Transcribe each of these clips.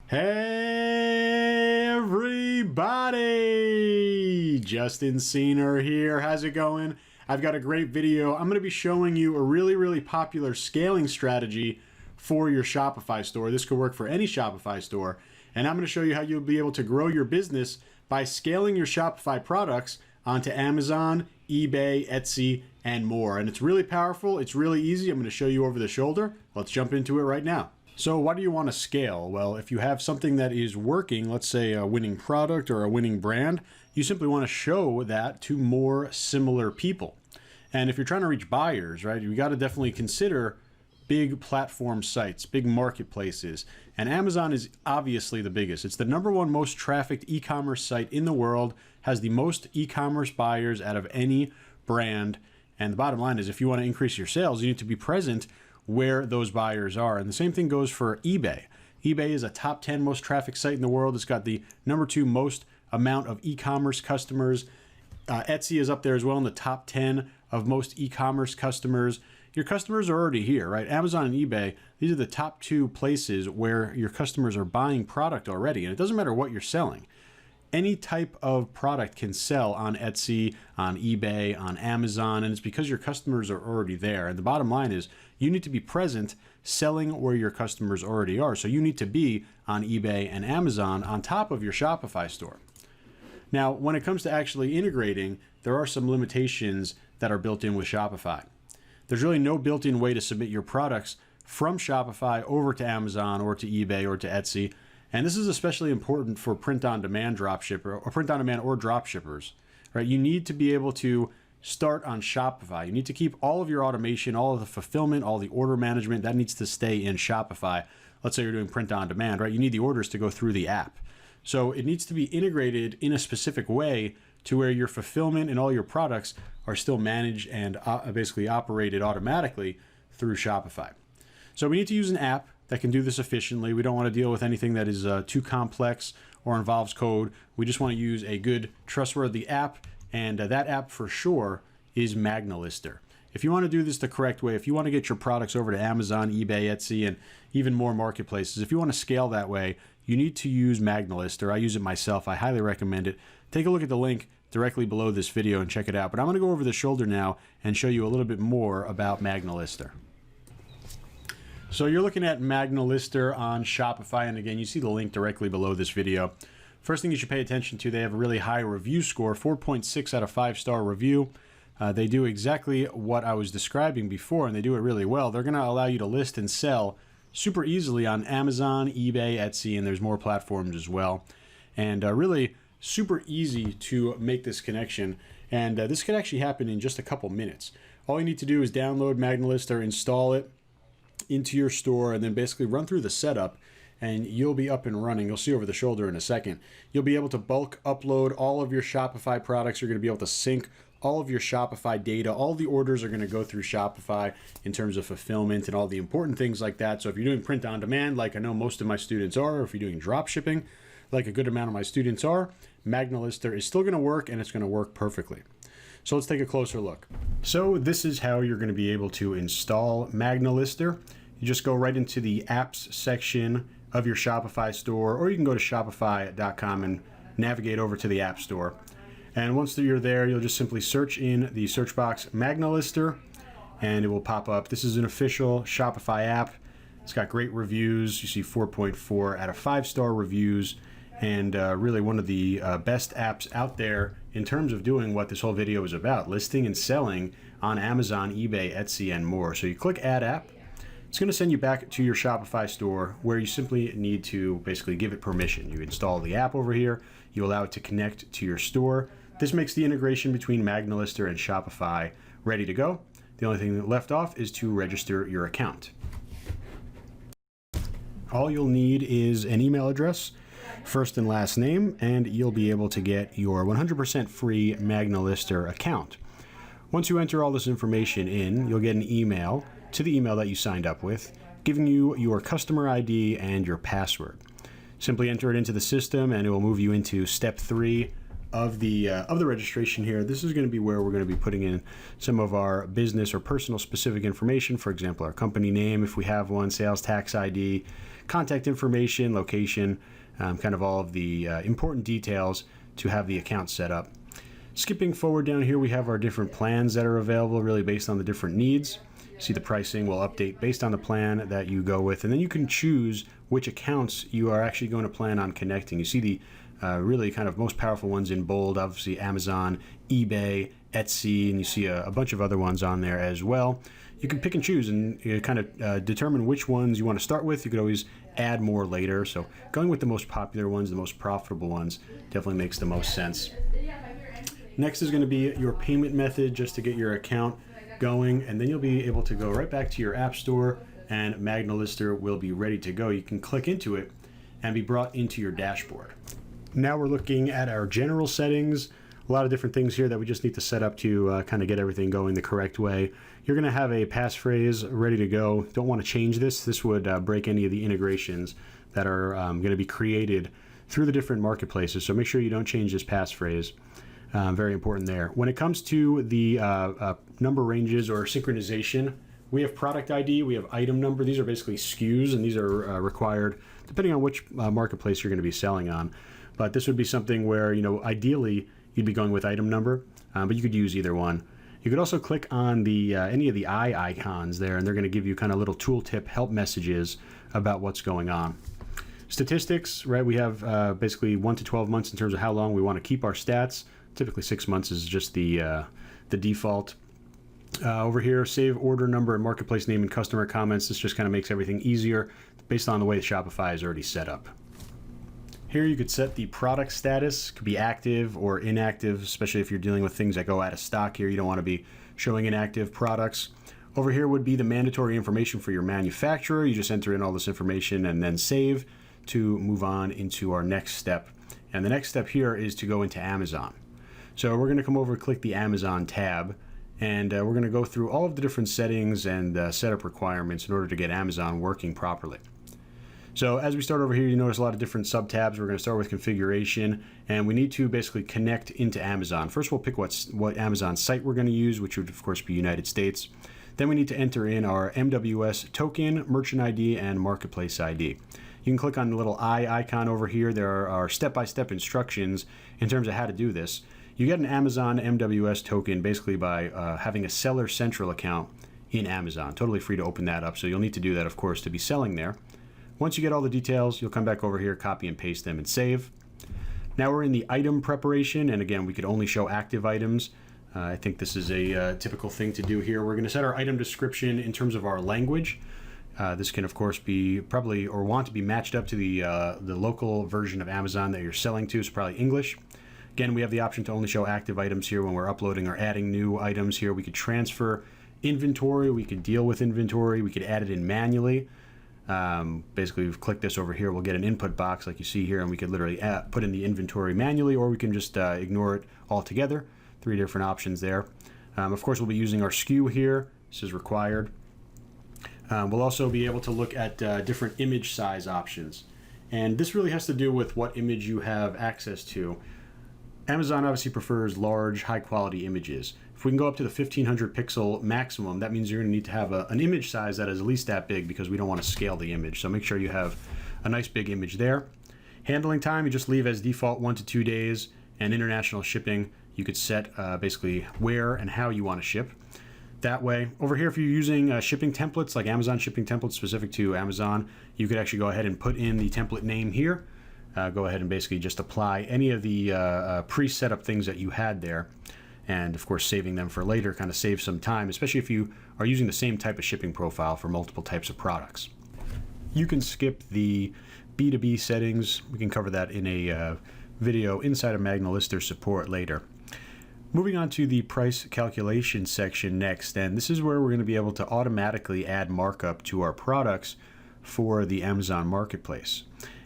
Hey everybody! Justin Cena here. How's it going? I've got a great video. I'm going to be showing you a really popular scaling strategy for your Shopify store. This could work for any Shopify store. And I'm going to show you how you'll be able to grow your business by scaling your Shopify products onto Amazon, eBay, Etsy, and more. And it's really powerful. It's really easy. I'm going to show you over the shoulder. Let's jump into it right now. So why do you want to scale? Well, if you have something that is working, let's say a winning product or a winning brand, you simply want to show that to more similar people. And if you're trying to reach buyers, right, you got to definitely consider big platform sites, big marketplaces. And Amazon is obviously the biggest. It's the #1 most trafficked e-commerce site in the world, has the most e-commerce buyers out of any brand. And the bottom line is if you want to increase your sales, you need to be present where those buyers are. And the same thing goes for eBay. eBay is a top 10 most trafficked site in the world. It's got the #2 most amount of e-commerce customers. Etsy is up there as well in the top 10 of most e-commerce customers. Your customers are already here, right? Amazon and eBay, these are the top 2 places where your customers are buying product already. And it doesn't matter what you're selling. Any type of product can sell on Etsy, on eBay, on Amazon, and it's because your customers are already there. And the bottom line is you need to be present selling where your customers already are. So you need to be on eBay and Amazon on top of your Shopify store. Now, when it comes to actually integrating, there are some limitations that are built in with Shopify. There's really no built-in way to submit your products from Shopify over to Amazon or to eBay or to Etsy. And this is especially important for print-on-demand dropshipper or print-on-demand or dropshippers, right? You need to be able to start on Shopify. You need to keep all of your automation, all of the fulfillment, all the order management, that needs to stay in Shopify. Let's say you're doing print-on-demand, right? You need the orders to go through the app. So it needs to be integrated in a specific way to where your fulfillment and all your products are still managed and basically operated automatically through Shopify. So we need to use an app that can do this efficiently. We don't want to deal with anything that is too complex or involves code. We just want to use a good, trustworthy app, and that app for sure is Magnolister. If you want to do this the correct way, if you want to get your products over to Amazon, eBay, Etsy, and even more marketplaces, if you want to scale that way, you need to use Magnolister. I use it myself. I highly recommend it. Take a look at the link directly below this video and check it out. But I'm going to go over the shoulder now and show you a little bit more about Magnolister. So you're looking at Magnolister on Shopify, and again, you see the link directly below this video. First thing you should pay attention to, they have a really high review score, 4.6 out of 5-star review. They do exactly what I was describing before, and they do it really well. They're going to allow you to list and sell super easily on Amazon, eBay, Etsy, and there's more platforms as well. And really super easy to make this connection. And this could actually happen in just a couple minutes. All you need to do is download Magnolister, install it into your store, and then basically run through the setup, and you'll be up and running. You'll see over the shoulder in a second. You'll be able to bulk upload all of your Shopify products. You're going to be able to sync all of your Shopify data. All the orders are going to go through Shopify in terms of fulfillment and all the important things like that. So if you're doing print on demand, like I know most of my students are, or if you're doing drop shipping, like a good amount of my students are, Magnolister is still going to work, and it's going to work perfectly. So let's take a closer look. So this is how you're going to be able to install Magnolister. You just go right into the apps section of your Shopify store, or you can go to shopify.com and navigate over to the app store. And once you're there, you'll just simply search in the search box Magnolister, and it will pop up. This is an official Shopify app. It's got great reviews. You see 4.4 out of 5-star reviews, and really one of the best apps out there in terms of doing what this whole video is about, listing and selling on Amazon, eBay, Etsy, and more. So you click Add App. It's going to send you back to your Shopify store, where you simply need to basically give it permission. You install the app over here. You allow it to connect to your store. This makes the integration between Magnolister and Shopify ready to go. The only thing left off is to register your account. All you'll need is an email address, first and last name, and you'll be able to get your 100% free Magnolister account. Once you enter all this information in, you'll get an email to the email that you signed up with, giving you your customer ID and your password. Simply enter it into the system, and it will move you into step 3 of the registration here, this is going to be where we're going to be putting in some of our business or personal specific information. For example, our company name, if we have one, sales tax ID, contact information, location, kind of all of the important details to have the account set up. Skipping forward down here, we have our different plans that are available, really based on the different needs. See, the pricing will update based on the plan that you go with, and then you can choose which accounts you are actually going to plan on connecting. You see the really kind of most powerful ones in bold, obviously Amazon, eBay, Etsy, and you see a bunch of other ones on there as well. You can pick and choose and kind of determine which ones you want to start with. You could always add more later. So going with the most popular ones, the most profitable ones, definitely makes the most sense. Next is going to be your payment method, just to get your account going, and then you'll be able to go right back to your app store and Magnolister will be ready to go. You can click into it and be brought into your dashboard. Now we're looking at our general settings. A lot of different things here that we just need to set up to kind of get everything going the correct way. You're going to have a passphrase ready to go. Don't want to change this. This would break any of the integrations that are going to be created through the different marketplaces. So make sure you don't change this passphrase. Very important there. When it comes to the number ranges or synchronization, we have product ID, we have item number. These are basically SKUs, and these are required depending on which marketplace you're going to be selling on. But this would be something where, ideally you'd be going with item number, but you could use either one. You could also click on the any of the eye icons there, and they're going to give you kind of little tooltip help messages about what's going on. Statistics, right? We have basically 1 to 12 months in terms of how long we want to keep our stats. Typically 6 months is just the default. Over here, save order number and marketplace name and customer comments. This just kind of makes everything easier based on the way the Shopify is already set up. Here you could set the product status. It could be active or inactive, especially if you're dealing with things that go out of stock here. You don't want to be showing inactive products. Over here would be the mandatory information for your manufacturer. You just enter in all this information and then save to move on into our next step. And the next step here is to go into Amazon. So we're going to come over and click the Amazon tab, and we're going to go through all of the different settings and setup requirements in order to get Amazon working properly. So as we start over here, you notice a lot of different sub-tabs. We're going to start with configuration, and we need to basically connect into Amazon. First, we'll pick what Amazon site we're going to use, which would of course be United States. Then we need to enter in our MWS token, merchant ID, and marketplace ID. You can click on the little eye icon over here. There are step-by-step instructions in terms of how to do this. You get an Amazon MWS token basically by having a Seller Central account in Amazon. Totally free to open that up. So you'll need to do that, of course, to be selling there. Once you get all the details, you'll come back over here, copy and paste them, and save. Now we're in the item preparation, and again, we could only show active items. I think this is a typical thing to do here. We're going to set our item description in terms of our language. This can, of course, be probably or want to be matched up to the local version of Amazon that you're selling to, so probably English. Again, we have the option to only show active items here when we're uploading or adding new items here. We could transfer inventory, we could deal with inventory, we could add it in manually. Basically, we've clicked this over here, we'll get an input box like you see here, and we could literally put in the inventory manually, or we can just ignore it altogether. 3 different options there. Of course, we'll be using our SKU here. This is required. We'll also be able to look at different image size options. And this really has to do with what image you have access to. Amazon obviously prefers large, high-quality images. If we can go up to the 1500 pixel maximum, that means you're going to need to have an image size that is at least that big because we don't want to scale the image. So make sure you have a nice big image there. Handling time, you just leave as default 1 to 2 days. And international shipping, you could set basically where and how you want to ship. That way, over here, if you're using shipping templates, like Amazon shipping templates specific to Amazon, you could actually go ahead and put in the template name here. Go ahead and basically just apply any of the pre-set up things that you had there. And of course, saving them for later kind of saves some time, especially if you are using the same type of shipping profile for multiple types of products. You can skip the B2B settings. We can cover that in a video inside of Magnolister support later. Moving on to the price calculation section next, and this is where we're going to be able to automatically add markup to our products for the Amazon Marketplace.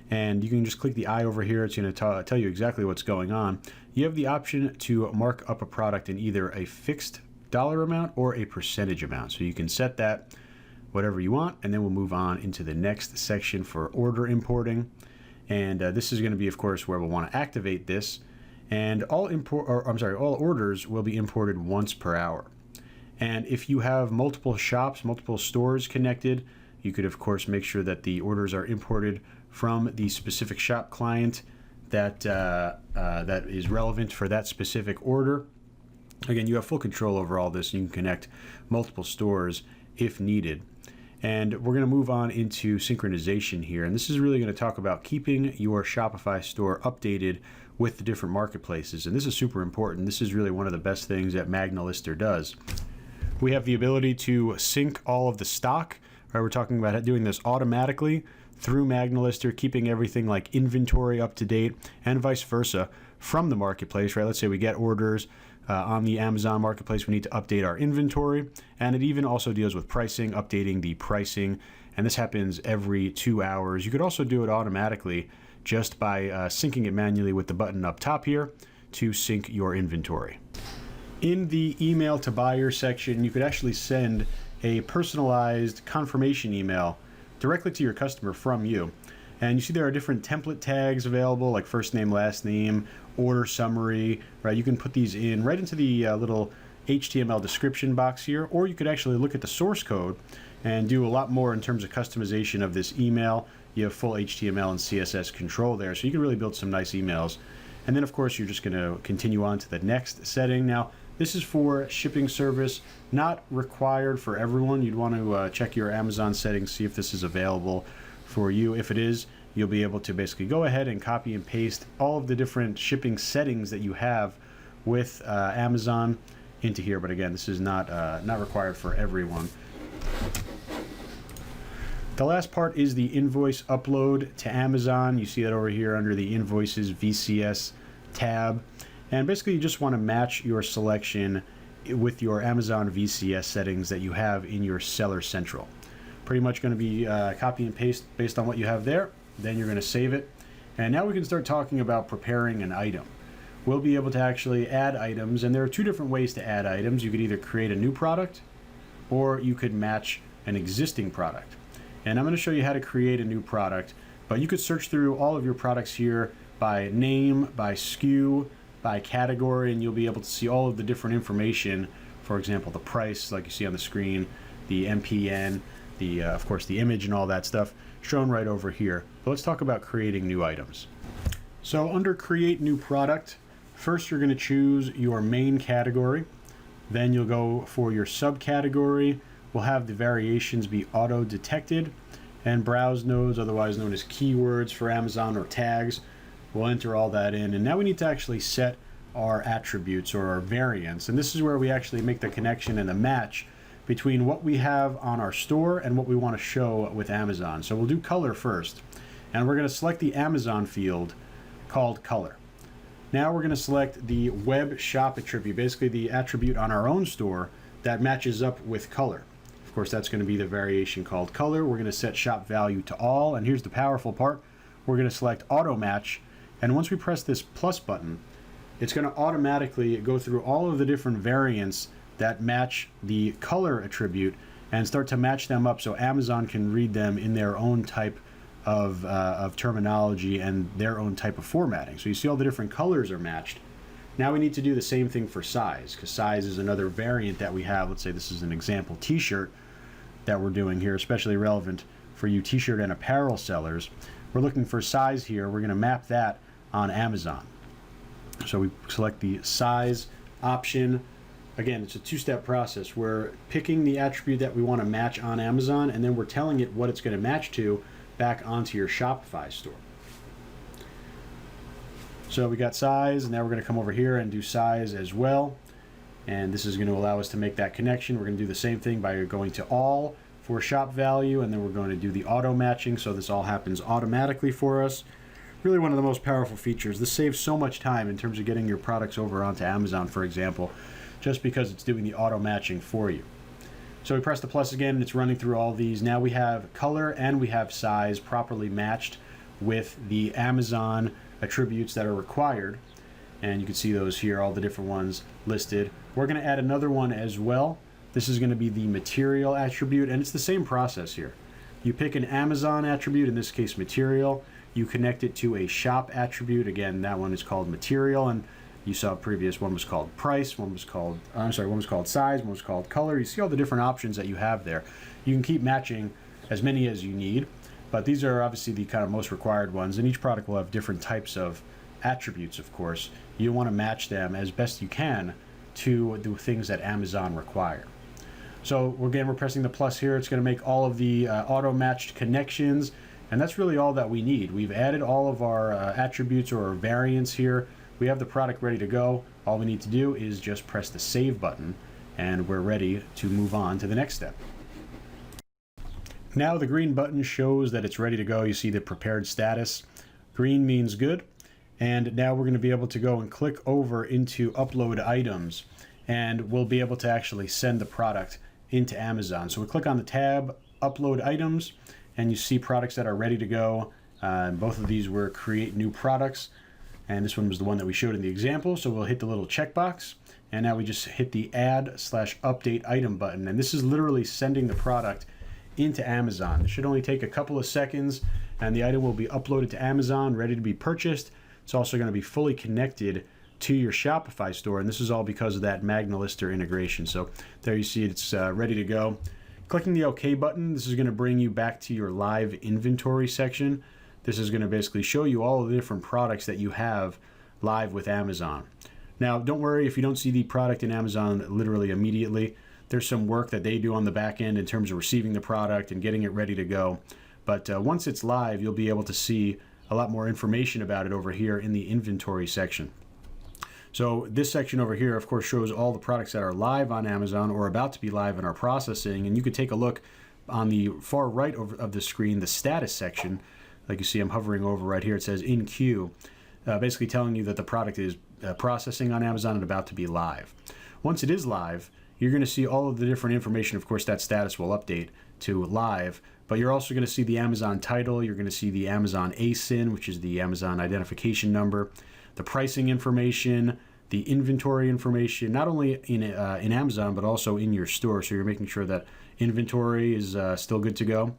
And you can just click the eye over here. It's going to tell you exactly what's going on. You have the option to mark up a product in either a fixed dollar amount or a percentage amount. So you can set that whatever you want, and then we'll move on into the next section for order importing. And this is going to be, of course, where we'll want to activate this. And all all orders will be imported once per hour. And if you have multiple shops, multiple stores connected, you could of course make sure that the orders are imported from the specific shop client that that is relevant for that specific order. Again, you have full control over all this. You can connect multiple stores if needed. And we're going to move on into synchronization here. And this is really going to talk about keeping your Shopify store updated with the different marketplaces. And this is super important. This is really one of the best things that Magnolister does. We have the ability to sync all of the stock. Right, we're talking about doing this automatically through Magnolister, keeping everything like inventory up to date and vice versa from the marketplace. Right, let's say we get orders on the Amazon marketplace, we need to update our inventory, and it even also deals with pricing, updating the pricing, and this happens every 2 hours. You could also do it automatically just by syncing it manually with the button up top here to sync your inventory. In the email to buyer section, you could actually send a personalized confirmation email directly to your customer from you. And you see there are different template tags available, like first name, last name, order summary, right? You can put these in right into the little HTML description box here, or you could actually look at the source code and do a lot more in terms of customization of this email. You have full HTML and CSS control there, so you can really build some nice emails. And then of course you're just going to continue on to the next setting. Now this is for shipping service, not required for everyone. You'd want to check your Amazon settings, see if this is available for you. If it is, you'll be able to basically go ahead and copy and paste all of the different shipping settings that you have with Amazon into here. But again, this is not required for everyone. The last part is the invoice upload to Amazon. You see that over here under the invoices VCS tab. And basically you just want to match your selection with your Amazon VCS settings that you have in your Seller Central. Pretty much going to be copy and paste based on what you have there. Then you're going to save it. And now we can start talking about preparing an item. We'll be able to actually add items, and there are two different ways to add items. You could either create a new product or you could match an existing product. And I'm going to show you how to create a new product, but you could search through all of your products here by name, by SKU, by category, and you'll be able to see all of the different information. For example, the price, like you see on the screen, the MPN, of course the image and all that stuff shown right over here. But let's talk about creating new items. So under create new product, first you're going to choose your main category. Then you'll go for your subcategory. We'll have the variations be auto detected, and browse nodes, otherwise known as keywords for Amazon or tags. We'll enter all that in, and now we need to actually set our attributes or our variants, and this is where we actually make the connection and the match between what we have on our store and what we want to show with Amazon. So we'll do color first, and we're going to select the Amazon field called color. Now we're going to select the web shop attribute, basically the attribute on our own store that matches up with color. Of course, that's going to be the variation called color. We're going to set shop value to all, and here's the powerful part. We're going to select auto match, and once we press this plus button, it's going to automatically go through all of the different variants that match the color attribute and start to match them up so Amazon can read them in their own type of terminology and their own type of formatting. So you see all the different colors are matched. Now we need to do the same thing for size, because size is another variant that we have. Let's say this is an example t-shirt that we're doing here, especially relevant for you t-shirt and apparel sellers. We're looking for size here. We're going to map that on Amazon. So we select the size option. Again, it's a two-step process. We're picking the attribute that we want to match on Amazon, and then we're telling it what it's going to match to back onto your Shopify store. So we got size, and now we're going to come over here and do size as well. And this is going to allow us to make that connection. We're going to do the same thing by going to all for shop value, and then we're going to do the auto matching, so this all happens automatically for us. Really one of the most powerful features. This saves so much time in terms of getting your products over onto Amazon, for example, just because it's doing the auto matching for you. So we press the plus again, and it's running through all these. Now we have color and we have size properly matched with the Amazon attributes that are required. And you can see those here, all the different ones listed. We're going to add another one as well. This is going to be the material attribute, and it's the same process here. You pick an Amazon attribute, in this case material. you connect it to a shop attribute. Again, that one is called material, and you saw previous one was called price, one was called size, one was called color. You see all the different options that you have there. You can keep matching as many as you need, but these are obviously the kind of most required ones, and each product will have different types of attributes, of course. You want to match them as best you can to the things that Amazon require. So again, we're pressing the plus here. It's going to make all of the auto-matched connections, and that's really all that we need. We've added all of our attributes or our variants here. We have the product ready to go. All we need to do is just press the save button, and we're ready to move on to the next step. Now the green button shows that it's ready to go. You see the prepared status. Green means good. And now we're going to be able to go and click over into upload items, and we'll be able to actually send the product into Amazon. So we click on the tab, upload items, and you see products that are ready to go. Both of these were create new products, and this one was the one that we showed in the example. So we'll hit the little checkbox, and now we just hit the add/update item button, and this is literally sending the product into Amazon. It should only take a couple of seconds, and the item will be uploaded to Amazon, ready to be purchased. It's also going to be fully connected to your Shopify store, and this is all because of that Magnolister integration. So there you see it's ready to go. Clicking the OK button, this is going to bring you back to your live inventory section. This is going to basically show you all of the different products that you have live with Amazon. Now, don't worry if you don't see the product in Amazon literally immediately. There's some work that they do on the back end in terms of receiving the product and getting it ready to go. But once it's live, you'll be able to see a lot more information about it over here in the inventory section. So this section over here, of course, shows all the products that are live on Amazon or about to be live in our processing. And you could take a look on the far right of the screen, the status section. Like you see, I'm hovering over right here. It says in queue, basically telling you that the product is processing on Amazon and about to be live. Once it is live, you're going to see all of the different information. Of course, that status will update to live, but you're also going to see the Amazon title. You're going to see the Amazon ASIN, which is the Amazon identification number, the pricing information, the inventory information, not only in Amazon, but also in your store. So you're making sure that inventory is still good to go.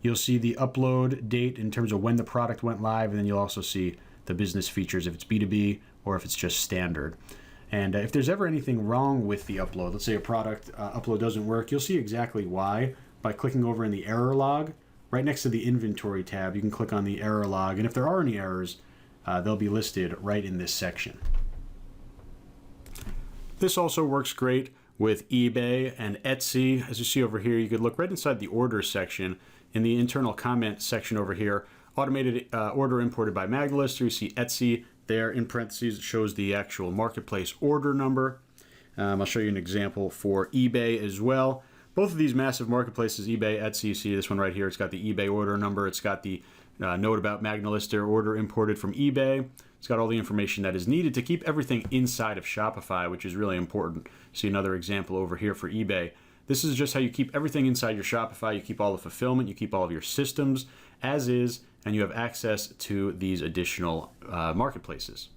You'll see the upload date in terms of when the product went live, and then you'll also see the business features if it's B2B or if it's just standard. And if there's ever anything wrong with the upload, let's say a product upload doesn't work, you'll see exactly why by clicking over in the error log. Right next to the inventory tab, you can click on the error log, and if there are any errors, they'll be listed right in this section. This also works great with eBay and Etsy. As you see over here, you could look right inside the order section in the internal comment section over here. Automated order imported by Magnolister. You see Etsy there in parentheses. It shows the actual marketplace order number. I'll show you an example for eBay as well. Both of these massive marketplaces, eBay, Etsy, you see this one right here. It's got the eBay order number. It's got the note about Magnolister order imported from eBay. It's got all the information that is needed to keep everything inside of Shopify, which is really important. See another example over here for eBay. This is just how you keep everything inside your Shopify. You keep all the fulfillment, you keep all of your systems as is, and you have access to these additional marketplaces.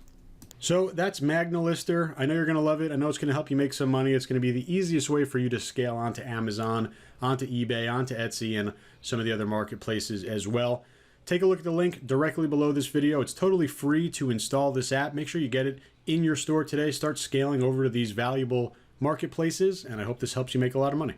So that's Magnolister. I know you're going to love it. I know it's going to help you make some money. It's going to be the easiest way for you to scale onto Amazon, onto eBay, onto Etsy, and some of the other marketplaces as well. Take a look at the link directly below this video. It's totally free to install this app. Make sure you get it in your store today. Start scaling over to these valuable marketplaces, and I hope this helps you make a lot of money.